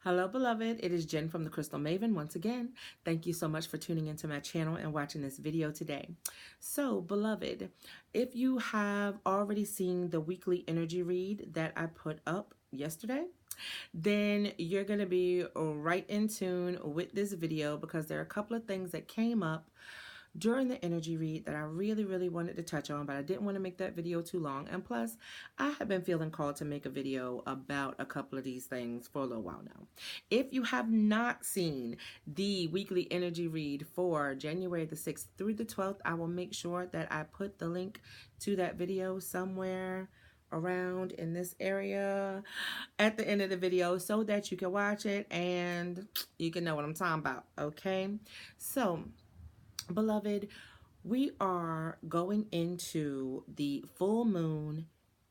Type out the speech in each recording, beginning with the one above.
Hello, beloved. It is Jen from the Crystal Maven once again. Thank you so much for tuning into my channel and watching this video today. So, beloved, if you have already seen the weekly energy read that I put up yesterday, then you're going to be right in tune with this video because there are a couple of things that came up during the energy read that I really wanted to touch on, but I didn't want to make that video too long. And plus, I have been feeling called to make a video about a couple of these things for a little while now. If you have not seen the weekly energy read for January the 6th through the 12th, I will make sure that I put the link to that video somewhere around in this area at the end of the video so that you can watch it and you can know what I'm talking about, okay? So, beloved, we are going into the full moon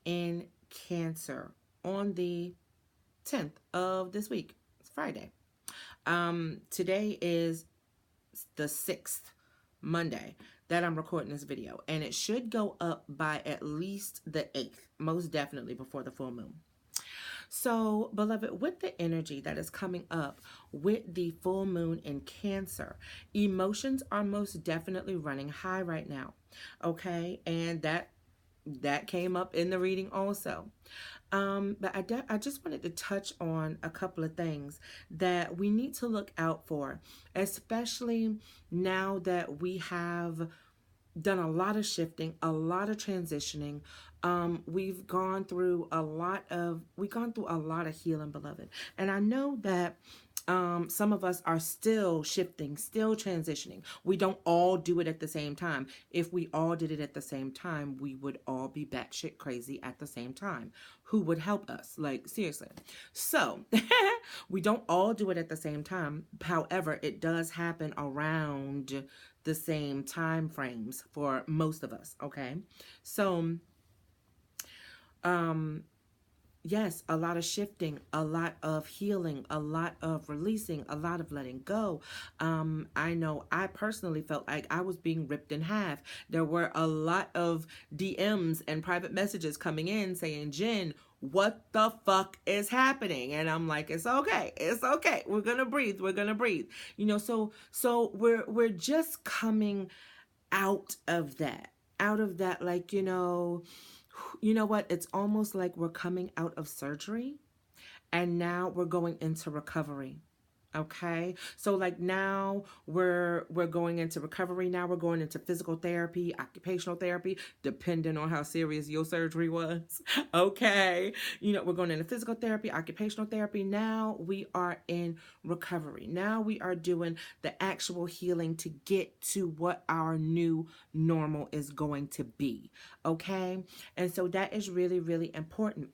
in Cancer on the 10th of this week. It's Friday. Today is the 6th, Monday, that I'm recording this video, and it should go up by at least the 8th, most definitely before the full moon. So, beloved, with the energy that is coming up with the full moon in Cancer, emotions are most definitely running high right now. Okay, and that came up in the reading also. But I just wanted to touch on a couple of things that we need to look out for, especially now that we have done a lot of shifting, a lot of transitioning. We've gone through a lot of healing, beloved. And I know that some of us are still shifting, still transitioning. We don't all do it at the same time. If we all did it at the same time, we would all be batshit crazy at the same time. Who would help us? Like, seriously. So, we don't all do it at the same time. However, it does happen around the same time frames for most of us, okay? So, yes, a lot of shifting, a lot of healing, a lot of releasing, a lot of letting go. I know I personally felt like I was being ripped in half. There were a lot of DMs and private messages coming in saying, Jen, what the fuck is happening? And I'm like, it's okay. It's okay. We're going to breathe. We're going to breathe. You know, so we're just coming out of that, like, you know what? It's almost like we're coming out of surgery and now we're going into recovery. Okay, so like now we're going into recovery. Now we're going into physical therapy, occupational therapy, depending on how serious your surgery was. Okay, we're going into physical therapy, occupational therapy. Now we are in recovery. Now we are doing the actual healing to get to what our new normal is going to be. Okay, and so that is really important.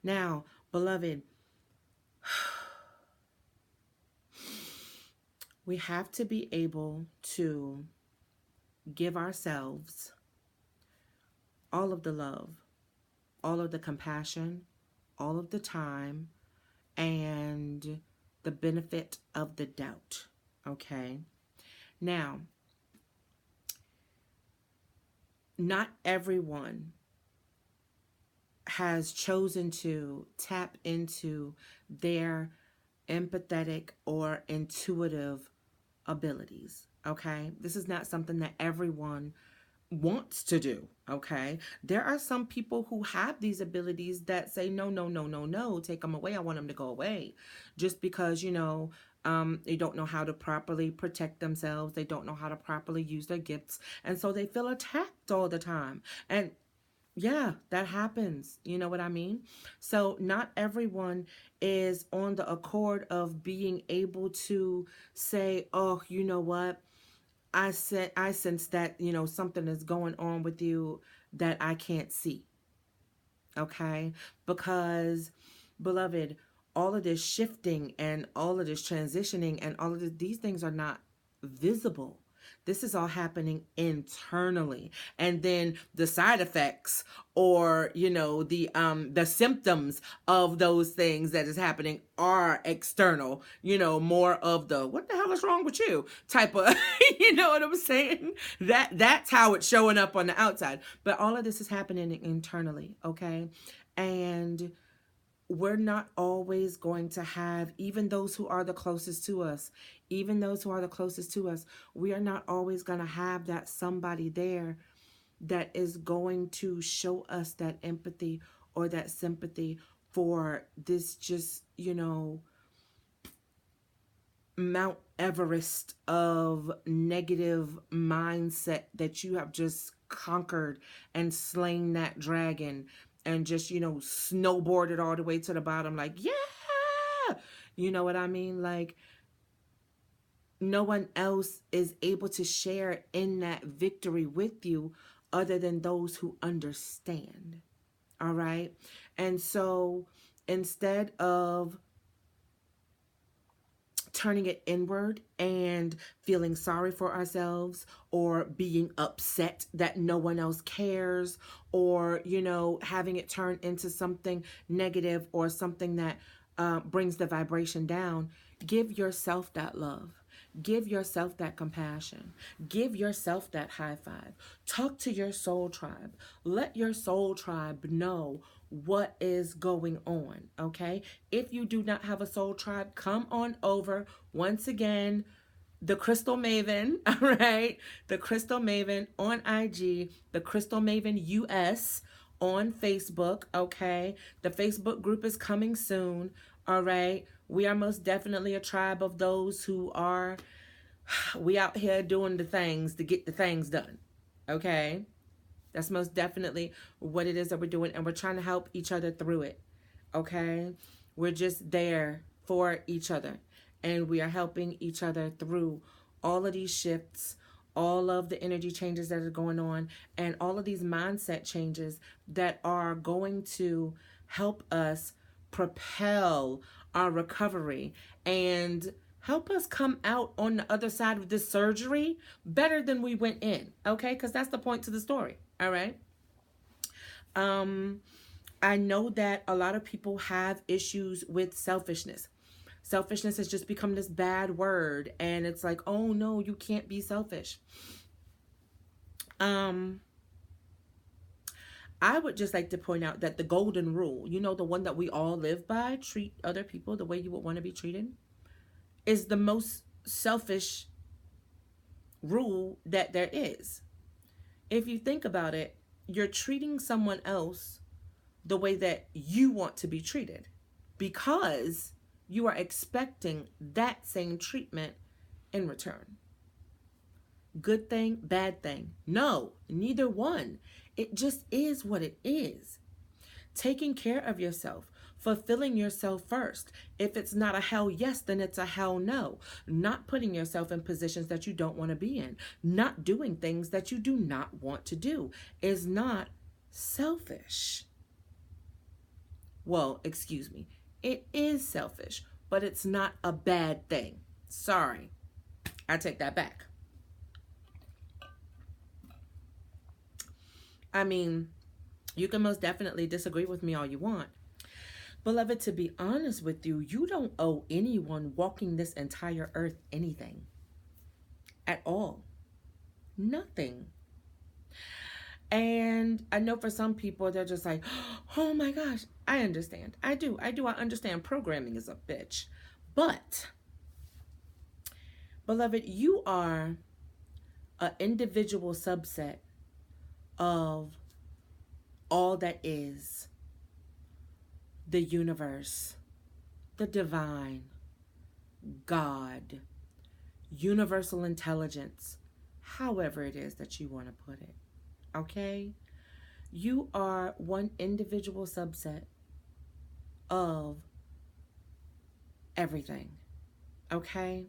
Now, beloved, we have to be able to give ourselves all of the love, all of the compassion, all of the time, and the benefit of the doubt. Okay? Now, not everyone has chosen to tap into their empathetic or intuitive abilities. Okay, this is not something that everyone wants to do. Okay, there are some people who have these abilities that say no, take them away. I want them to go away, just because they don't know how to properly protect themselves. They don't know how to properly use their gifts, and so they feel attacked all the time. And yeah, that happens. You know what I mean? So not everyone is on the accord of being able to say, oh, you know what? I sense that, something is going on with you that I can't see. Okay? Because, beloved, all of this shifting and all of this transitioning and all of these things are not visible. This is all happening internally. And then the side effects or, the symptoms of those things that is happening are external, more of the, what the hell is wrong with you type of, you know what I'm saying? That's how it's showing up on the outside. But all of this is happening internally, okay? And we're not always going to have, even those who are the closest to us, we are not always going to have that somebody there that is going to show us that empathy or that sympathy for this just, Mount Everest of negative mindset that you have just conquered and slain that dragon and just, snowboarded all the way to the bottom. Like, yeah, you know what I mean? Like, no one else is able to share in that victory with you other than those who understand. All right. And so instead of turning it inward and feeling sorry for ourselves or being upset that no one else cares or, having it turn into something negative or something that brings the vibration down, give yourself that love. Give yourself that compassion. Give yourself that high five. Talk to your soul tribe. Let your soul tribe know what is going on, okay? If you do not have a soul tribe, come on over. Once again, the Crystal Maven, all right? The Crystal Maven on IG, the Crystal Maven US on Facebook, okay? The Facebook group is coming soon, all right? We are most definitely a tribe of those who are, we out here doing the things to get the things done, okay? That's most definitely what it is that we're doing, and we're trying to help each other through it, okay? We're just there for each other, and we are helping each other through all of these shifts, all of the energy changes that are going on, and all of these mindset changes that are going to help us propel our recovery and help us come out on the other side of this surgery better than we went in, okay? Because that's the point to the story, all right? I know that a lot of people have issues with selfishness. Selfishness has just become this bad word, and it's like, oh no, you can't be selfish. I would just like to point out that the golden rule, the one that we all live by, treat other people the way you would want to be treated, is the most selfish rule that there is. If you think about it, you're treating someone else the way that you want to be treated because you are expecting that same treatment in return. Good thing, bad thing? No, neither one. It just is what it is. Taking care of yourself, fulfilling yourself first. If it's not a hell yes, then it's a hell no. Not putting yourself in positions that you don't want to be in. Not doing things that you do not want to do is not selfish. Well, excuse me. It is selfish, but it's not a bad thing. Sorry. I take that back. I mean, you can most definitely disagree with me all you want. Beloved, to be honest with you, you don't owe anyone walking this entire earth anything. At all. Nothing. And I know for some people, they're just like, oh my gosh, I understand. I do. I understand programming is a bitch. But, beloved, you are an individual subset of all that is the universe, the divine, God, universal intelligence, however it is that you want to put it. Okay? You are one individual subset of everything. Okay?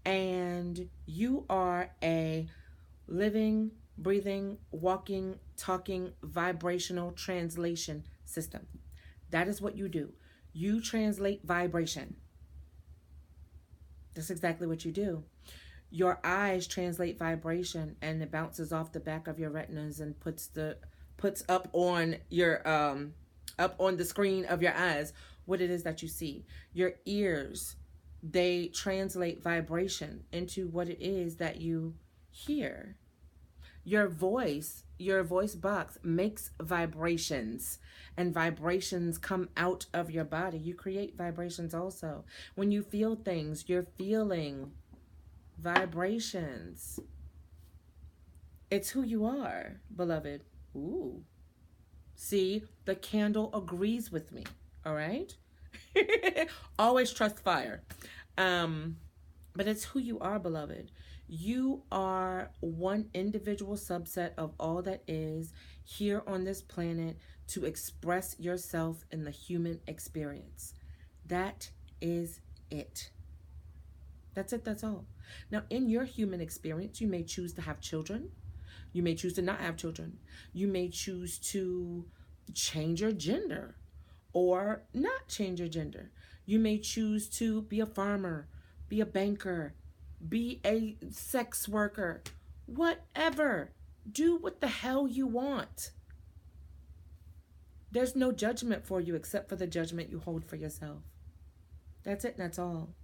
And you are a living, breathing, walking, talking, vibrational translation system. That is what you do. You translate vibration. That's exactly what you do. Your eyes translate vibration, and it bounces off the back of your retinas and puts up on your up on the screen of your eyes what it is that you see. Your ears, they translate vibration into what it is that you hear. Your voice box makes vibrations, and vibrations come out of your body. You create vibrations also. When you feel things, you're feeling vibrations. It's who you are, beloved. Ooh. See, the candle agrees with me. All right? Always trust fire. Um, but it's who you are, beloved. You are one individual subset of all that is here on this planet to express yourself in the human experience. That is it. That's it, that's all. Now, in your human experience, you may choose to have children. You may choose to not have children. You may choose to change your gender or not change your gender. You may choose to be a farmer, be a banker, be a sex worker, whatever. Do what the hell you want. There's no judgment for you except for the judgment you hold for yourself. That's it, and that's all.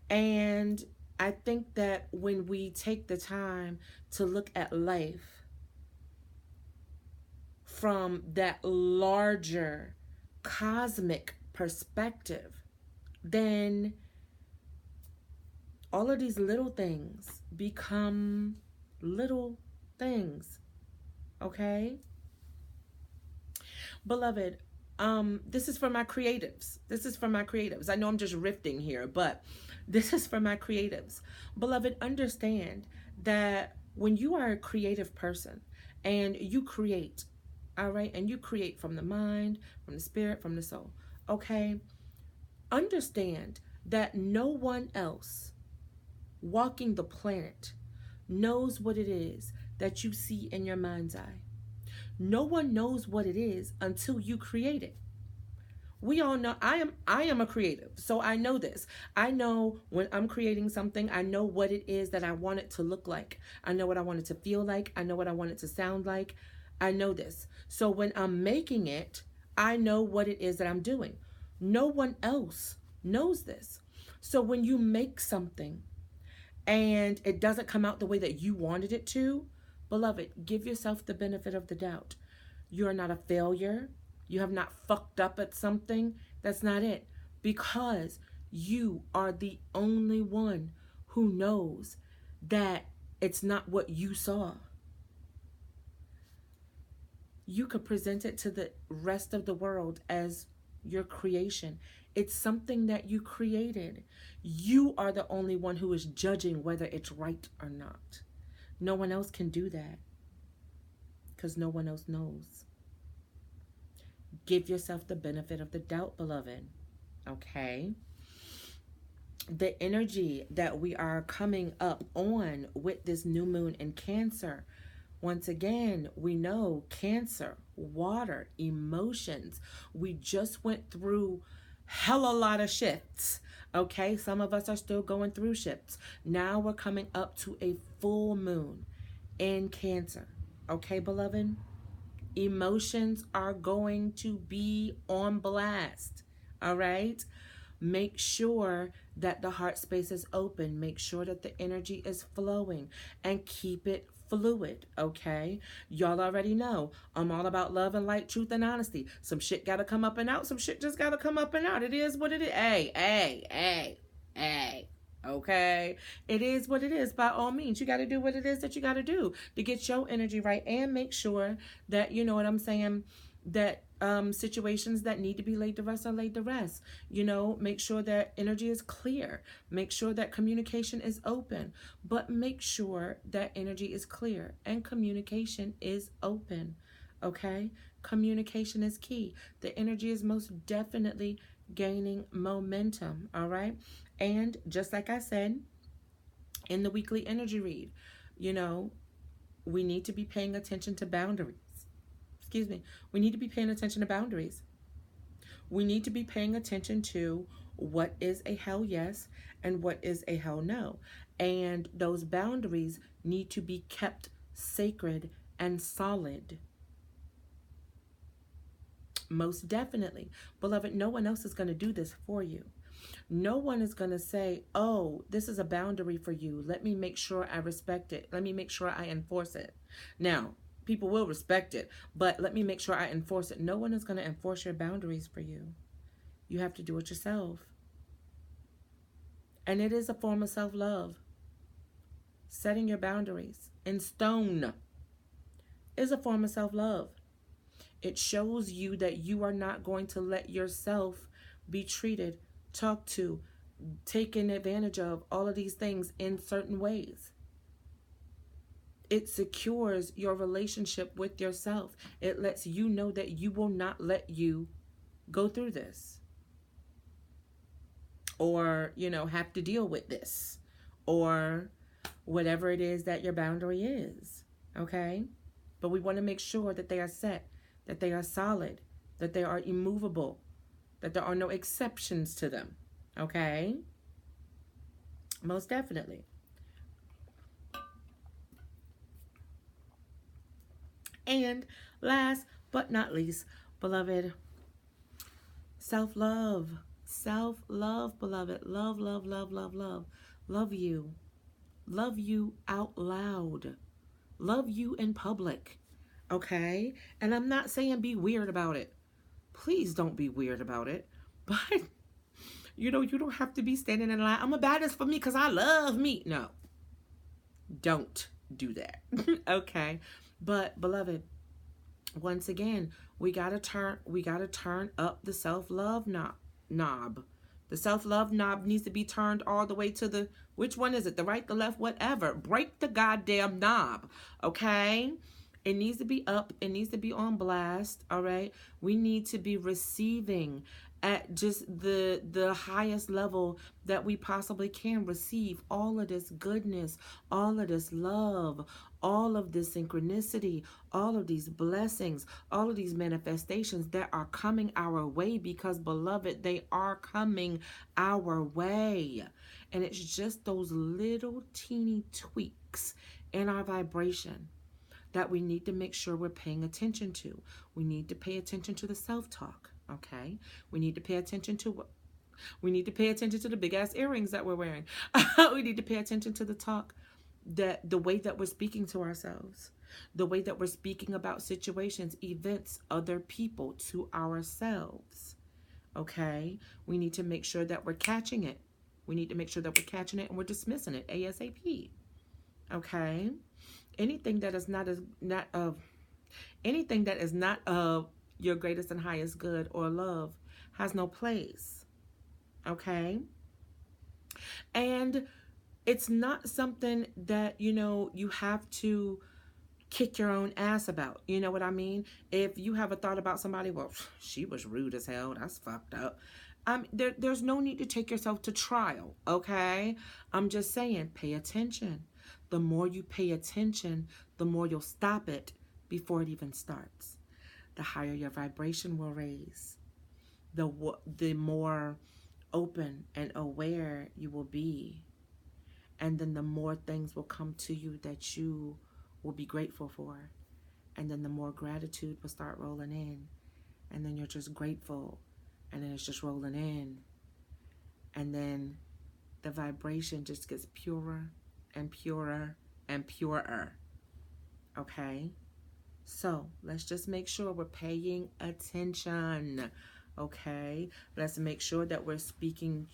And I think that when we take the time to look at life from that larger cosmic perspective, then all of these little things become little things. Okay? Beloved, this is for my creatives. This is for my creatives. I know I'm just riffing here, but this is for my creatives. Beloved, understand that when you are a creative person and you create, all right, and you create from the mind, from the spirit, from the soul, okay, understand that no one else walking the planet knows what it is that you see in your mind's eye. No one knows what it is until you create it. We all know I am a creative, so I know this. I know when I'm creating something, I know what it is that I want it to look like. I know what I want it to feel like. I know what I want it to sound like. I know this. So when I'm making it, I know what it is that I'm doing. No one else knows this. So when you make something and it doesn't come out the way that you wanted it to, beloved, give yourself the benefit of the doubt. You are not a failure. You have not fucked up at something. That's not it. Because you are the only one who knows that it's not what you saw. You could present it to the rest of the world as your creation. It's something that you created. You are the only one who is judging whether it's right or not. No one else can do that because no one else knows. Give yourself the benefit of the doubt, beloved. Okay? The energy that we are coming up on with this new moon in Cancer, once again, we know Cancer, water, emotions. We just went through hella lot of shifts. Okay, some of us are still going through shifts. Now we're coming up to a full moon in Cancer. Okay, beloved? Emotions are going to be on blast. All right? Make sure that the heart space is open. Make sure that the energy is flowing and keep it fluid, okay? Y'all already know I'm all about love and light, truth and honesty. Some shit gotta come up and out. Some shit just gotta come up and out. It is what it is. Hey. Okay? It is what it is by all means. You gotta do what it is that you gotta do to get your energy right and make sure that, you know what I'm saying, that situations that need to be laid to rest are laid to rest. You know, make sure that energy is clear. Make sure that communication is open. But make sure that energy is clear and communication is open. Okay? Communication is key. The energy is most definitely gaining momentum. All right? And just like I said in the weekly energy read, you know, we need to be paying attention to boundaries. We need to be paying attention to boundaries. We need to be paying attention to what is a hell yes and what is a hell no. And those boundaries need to be kept sacred and solid. Most definitely. Beloved, no one else is going to do this for you. No one is going to say, oh, this is a boundary for you. Let me make sure I respect it. Let me make sure I enforce it. Now, people will respect it, but let me make sure I enforce it. No one is going to enforce your boundaries for you. You have to do it yourself. And it is a form of self-love. Setting your boundaries in stone is a form of self-love. It shows you that you are not going to let yourself be treated, talked to, taken advantage of, all of these things in certain ways. It secures your relationship with yourself. It lets you know that you will not let you go through this, or, have to deal with this, or whatever it is that your boundary is. Okay? But we want to make sure that they are set, that they are solid, that they are immovable, that there are no exceptions to them. Okay? Most definitely. And last but not least, beloved, self-love. Self-love, beloved. Love, love, love, love, love. Love you. Love you out loud. Love you in public. Okay? And I'm not saying be weird about it. Please don't be weird about it. But, you don't have to be standing in line. I'm a badass for me because I love me. No. Don't do that. Okay? But, beloved, once again, we gotta turn up the self-love knob. The self-love knob needs to be turned all the way to the, which one is it? The right, the left, whatever. Break the goddamn knob. Okay? It needs to be up. It needs to be on blast. All right? We need to be receiving at just the highest level that we possibly can receive all of this goodness, all of this love, all of this synchronicity, all of these blessings, all of these manifestations that are coming our way, because, beloved, they are coming our way. And it's just those little teeny tweaks in our vibration that we need to make sure we're paying attention to. We need to pay attention to the self-talk, okay? We need to pay attention to what we need to pay attention to the big ass earrings that we're wearing. We need to pay attention to the talk, that the way that we're speaking to ourselves, the way that we're speaking about situations, events, other people, to ourselves. Okay? We need to make sure that we're catching it. We need to make sure that we're catching it and we're dismissing it ASAP. Okay? Anything that is not of your greatest and highest good or love has no place. Okay? And it's not something that, you have to kick your own ass about. You know what I mean? If you have a thought about somebody, well, she was rude as hell, that's fucked up. There's no need to take yourself to trial, okay? I'm just saying, pay attention. The more you pay attention, the more you'll stop it before it even starts. The higher your vibration will raise. The more open and aware you will be. And then the more things will come to you that you will be grateful for. And then the more gratitude will start rolling in. And then you're just grateful. And then it's just rolling in. And then the vibration just gets purer and purer and purer. Okay? So let's just make sure we're paying attention. Okay? Let's make sure that we're speaking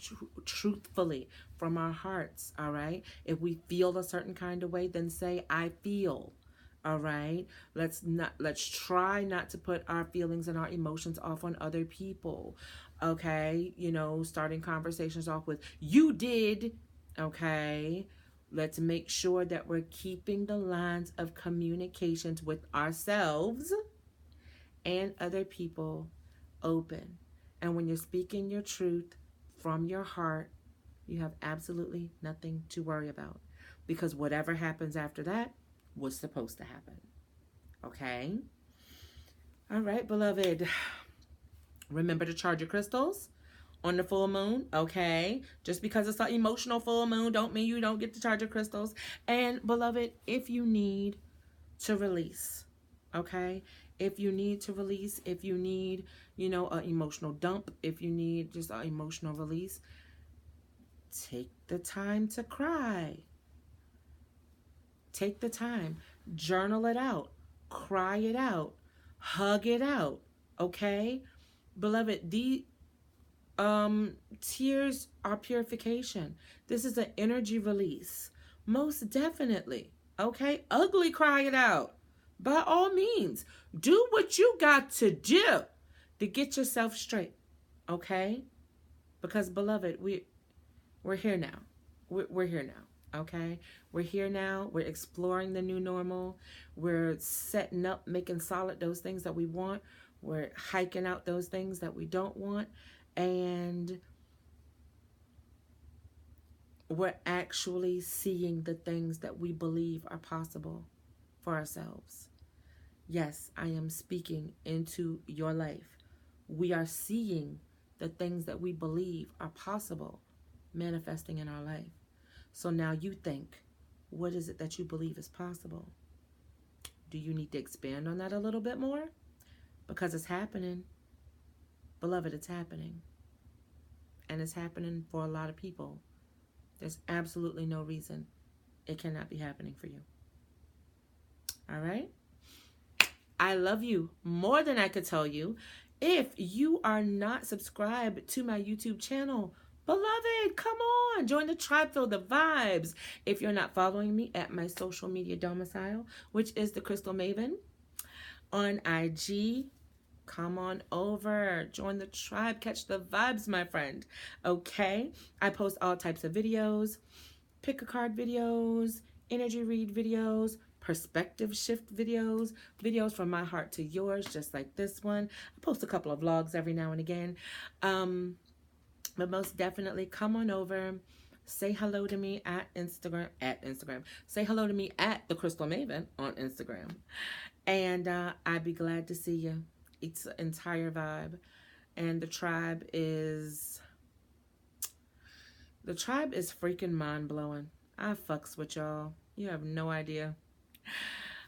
truthfully from our hearts. All right? If we feel a certain kind of way, then say, I feel. All right? Let's try not to put our feelings and our emotions off on other people. Okay? Starting conversations off with, you did. Okay? Let's make sure that we're keeping the lines of communications with ourselves and other people open. And when you're speaking your truth from your heart, you have absolutely nothing to worry about, because whatever happens after that was supposed to happen. Okay? All right, beloved. Remember to charge your crystals on the full moon, okay? Just because it's an emotional full moon don't mean you don't get to charge your crystals. And, beloved, if you need to release, okay? If you need to release, if you need, you know, an emotional dump, if you need just an emotional release, take the time to cry. Take the time. Journal it out. Cry it out. Hug it out. Okay? Beloved, the tears are purification. This is an energy release. Most definitely. Okay? Ugly, cry it out. By all means, do what you got to do to get yourself straight. Okay? Because beloved, we're here now. We're here now. Okay? We're here now. We're exploring the new normal. We're setting up, making solid those things that we want. We're hiking out those things that we don't want. And we're actually seeing the things that we believe are possible for ourselves. Yes, I am speaking into your life. We are seeing the things that we believe are possible manifesting in our life. So now you think, what is it that you believe is possible? Do you need to expand on that a little bit more? Because it's happening. Beloved, it's happening. And it's happening for a lot of people. There's absolutely no reason it cannot be happening for you. All right? I love you more than I could tell you. If you are not subscribed to my YouTube channel, beloved, come on, join the tribe, feel the vibes. If you're not following me at my social media domicile, which is the Crystal Maven on IG, come on over, join the tribe, catch the vibes, my friend. Okay, I post all types of videos, pick a card videos, energy read videos, perspective shift videos, videos from my heart to yours, just like this one. I post a couple of vlogs every now and again. But most definitely come on over, say hello to me at Instagram. Say hello to me at the Crystal Maven on Instagram. And I'd be glad to see you. It's an entire vibe. And the tribe is freaking mind-blowing. I fucks with y'all. You have no idea.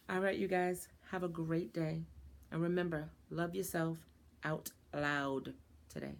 All right, you guys, have a great day. And remember, love yourself out loud today.